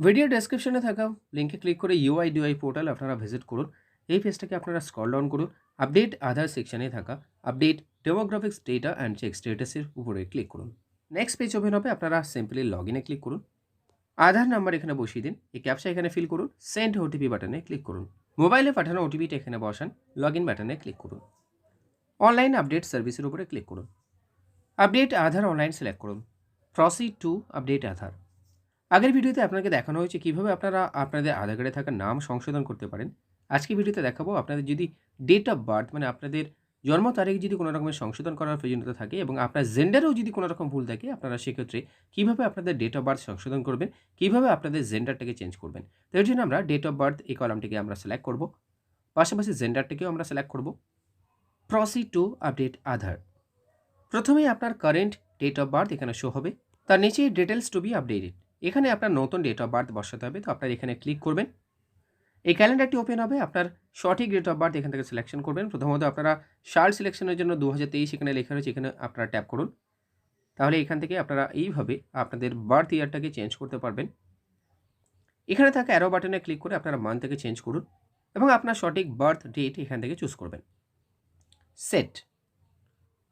Video ডেসক্রিপশনে থাকা লিঙ্কে ক্লিক করে ইউআইডিআই পোর্টাল আপনারা ভিজিট করুন। এই পেজটাকে আপনারা স্ক্রল ডাউন করুন। আপডেট আধার সেকশনে থাকা update demographics data and check স্ট্যাটাসের উপরে ক্লিক করুন। নেক্সট পেজ ওপেন হবে, আপনারা সিম্পলি লগ ইনে ক্লিক করুন। আধার নাম্বার এখানে বসিয়ে দিন, এই ক্যাপচা এখানে ফিল করুন, সেন্ড ওটিপি বাটনে ক্লিক করুন। মোবাইলে পাঠানো ওটিপিটা এখানে বসান, লগ ইন বাটনে ক্লিক করুন। অনলাইন আপডেট সার্ভিসের উপরে ক্লিক করুন। আপডেট আধার অনলাইন সিলেক্ট করুন। প্রসিড টু আপডেট আধার। আগের ভিডিওতে আপনাকে দেখানো হয়েছে কীভাবে আপনারা আপনাদের আধার কার্ডে থাকা নাম সংশোধন করতে পারেন। আজকে ভিডিওতে দেখাবো আপনাদের যদি ডেট অফ বার্থ মানে আপনাদের জন্ম তারিখ যদি কোনো রকমের সংশোধন করার প্রয়োজনীয়তা থাকে এবং আপনার জেন্ডারেও যদি কোনো রকম ভুল থাকে, আপনারা সেক্ষেত্রে কীভাবে আপনাদের ডেট অফ বার্থ সংশোধন করবেন, কীভাবে আপনাদের জেন্ডারটাকে চেঞ্জ করবেন। তো এর জন্য আমরা ডেট অফ বার্থ এই কলামটিকে আমরা সিলেক্ট করব, পাশাপাশি জেন্ডারটাকেও আমরা সিলেক্ট করব। প্রসিড টু আপডেট আধার। প্রথমেই আপনার কারেন্ট ডেট অফ বার্থ এখানে শো হবে, তার নিচে ডিটেলস টু বি আপডেটেড। এখানে আপনার নতুন ডেট অফ বার্থ বসাতে হবে, তো আপনার এখানে ক্লিক করবেন। এই ক্যালেন্ডারটি ওপেন হবে, আপনার সঠিক ডেট অফ বার্থ এখান থেকে সিলেকশন করবেন। প্রথমত আপনারা সাল সিলেকশনের জন্য 2023 এখানে লেখা রয়েছে, এখানে আপনারা ট্যাপ করুন। তাহলে এখান থেকে আপনারা এইভাবে আপনাদের বার্থ ইয়ারটাকে চেঞ্জ করতে পারবেন। এখানে থাকা অ্যারো বাটনে ক্লিক করে আপনারা মান্থটাকে চেঞ্জ করুন এবং আপনার সঠিক বার্থ ডেট এখান থেকে চুজ করবেন। সেট।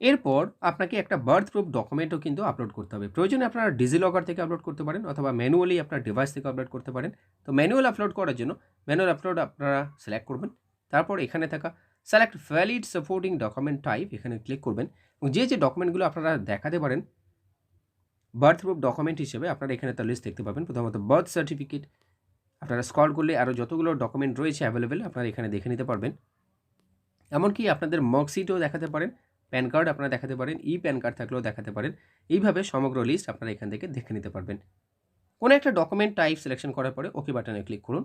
এরপর আপনাকে একটা বার্থ প্রুফ ডকুমেন্টও কিন্তু আপলোড করতে হবে। প্রয়োজনে আপনারা ডিজিলকার থেকে আপলোড করতে পারেন অথবা ম্যানুয়ালি আপনার ডিভাইস থেকে আপলোড করতে পারেন। তো ম্যানুয়াল আপলোড করার জন্য ম্যানুয়াল আপলোড আপনারা সিলেক্ট করবেন। তারপর এখানে থাকা select valid supporting document type এখানে ক্লিক করবেন এবং যে ডকুমেন্টগুলো আপনারা দেখাতে পারেন বার্থ প্রুফ ডকুমেন্ট হিসেবে আপনারা এখানে তার লিস্ট দেখতে পাবেন। প্রথমত বার্থ সার্টিফিকেট, আপনারা স্ক্রল করলে আরও যতগুলো ডকুমেন্ট রয়েছে অ্যাভেলেবেল আপনারা এখানে দেখে নিতে পারবেন। এমনকি আপনাদের মার্কশিটও দেখাতে পারেন, প্যান কার্ড আপনারা দেখাতে পারেন, প্যান কার্ড থাকলেও দেখাতে পারেন। এইভাবে সমগ্র লিস্ট আপনারা এখান থেকে দেখে নিতে পারবেন। কোনো একটা ডকুমেন্ট টাইপ সিলেকশন করার পরে ওকে বাটনে ক্লিক করুন।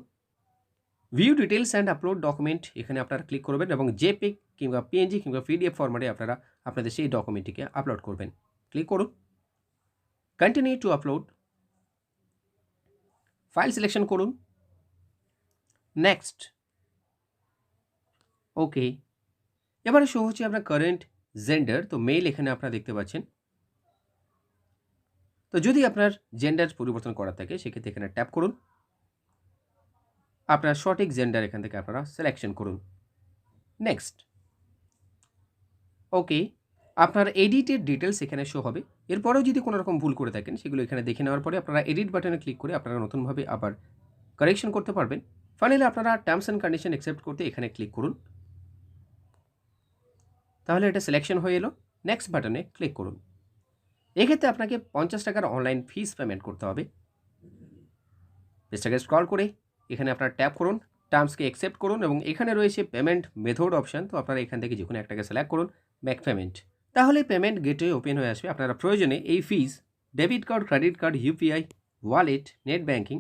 View details and upload document এখানে আপনারা ক্লিক করবেন এবং জেপিগ কিংবা পিএনজি কিংবা পিডিএফ ফরম্যাটে আপনারা আপনাদের সেই ডকুমেন্টটিকে আপলোড করবেন। ক্লিক করুন, continue to upload. File selection করুন, নেক্সট, ওকে। এবারে শো হচ্ছে আপনার কারেন্ট জেন্ডার, তো মেল এখানে আপনারা দেখতে পাচ্ছেন। তো যদি আপনার জেন্ডার পরিবর্তন করা থাকে সেক্ষেত্রে এখানে ট্যাপ করুন, আপনার সঠিক জেন্ডার এখান থেকে আপনারা সিলেকশন করুন, নেক্সট, ওকে। আপনার এডিটেড ডিটেলস এখানে শো হবে। এরপরেও যদি কোনো রকম ভুল করে থাকেন সেগুলো এখানে দেখে নেওয়ার পরে আপনারা এডিট বাটনে ক্লিক করে আপনারা নতুনভাবে আবার কারেকশন করতে পারবেন। ফাইনালি আপনারা টার্মস অ্যান্ড কন্ডিশন অ্যাকসেপ্ট করতে এখানে ক্লিক করুন। তাহলে এটা সিলেকশন হয়ে এলো, নেক্সট বাটনে ক্লিক করুন। এক্ষেত্রে আপনাকে 50 টাকার অনলাইন ফিস পেমেন্ট করতে হবে। পেজটাকে স্ক্রল করে এখানে আপনারা ট্যাপ করুন, টার্মসকে অ্যাকসেপ্ট করুন এবং এখানে রয়েছে পেমেন্ট মেথড অপশান, তো আপনারা এখান থেকে যে কোনো একটাকে সিলেক্ট করুন, মেক পেমেন্ট। তাহলে পেমেন্ট গেটওয়ে ওপেন হয়ে আসবে। আপনারা প্রয়োজনে এই fees debit card, credit card, UPI, wallet, net banking,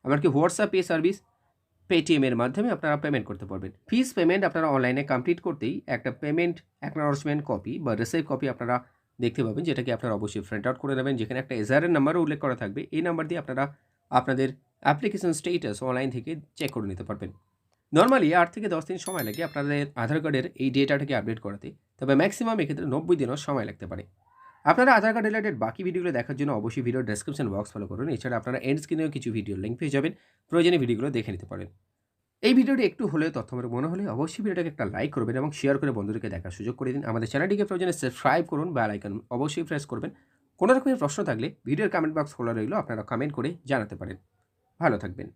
এমনকি হোয়াটসঅ্যাপ পে সার্ভিস, পেটিএমের মাধ্যমে আপনারা পেমেন্ট করতে পারবেন। ফিস পেমেন্ট আপনারা অনলাইনে কমপ্লিট করতেই একটা পেমেন্ট অ্যাকনলেজমেন্ট কপি বা রিসিপ্ট কপি আপনারা দেখতে পাবেন, যেটাকে আপনারা অবশ্যই প্রিন্ট আউট করে নেবেন, যেখানে একটা এজারের নাম্বারও উল্লেখ করা থাকবে। এই নাম্বার দিয়ে আপনারা আপনাদের অ্যাপ্লিকেশন স্টেটাস অনলাইন থেকে চেক করে নিতে পারবেন। নর্মালি 8 থেকে 10 দিন সময় লাগে আপনাদের আধার কার্ডের এই ডেটাটাকে আপডেট করাতে, তবে ম্যাক্সিমাম এক্ষেত্রে 90 দিনও সময় লাগতে পারে। আপনারা আধার কার্ড রিলেটেড বাকি ভিডিওগুলো দেখার জন্য অবশ্যই ভিডিও ডেসক্রিপশন বক্স ফলো করুন। এছাড়া আপনারা এন্ড স্ক্রিনেও কিছু ভিডিও লিঙ্ক পেয়ে যাবেন, প্রয়োজনীয় ভিডিওগুলো দেখে নিতে পারেন। এই ভিডিওটি একটু হলেও তথ্যমূলক মনে হলে অবশ্যই ভিডিওটাকে একটা লাইক করবেন এবং শেয়ার করে বন্ধুদেরকে দেখার সুযোগ করে দিন। আমাদের চ্যানেলটিকে প্রয়োজনে সাবস্ক্রাইব করুন, বেল আইকন অবশ্যই প্রেস করবেন। কোনো রকমের প্রশ্ন থাকলে ভিডিওর কমেন্ট বক্স খোলা রইল, আপনারা কমেন্ট করে জানাতে পারেন। ভালো থাকবেন।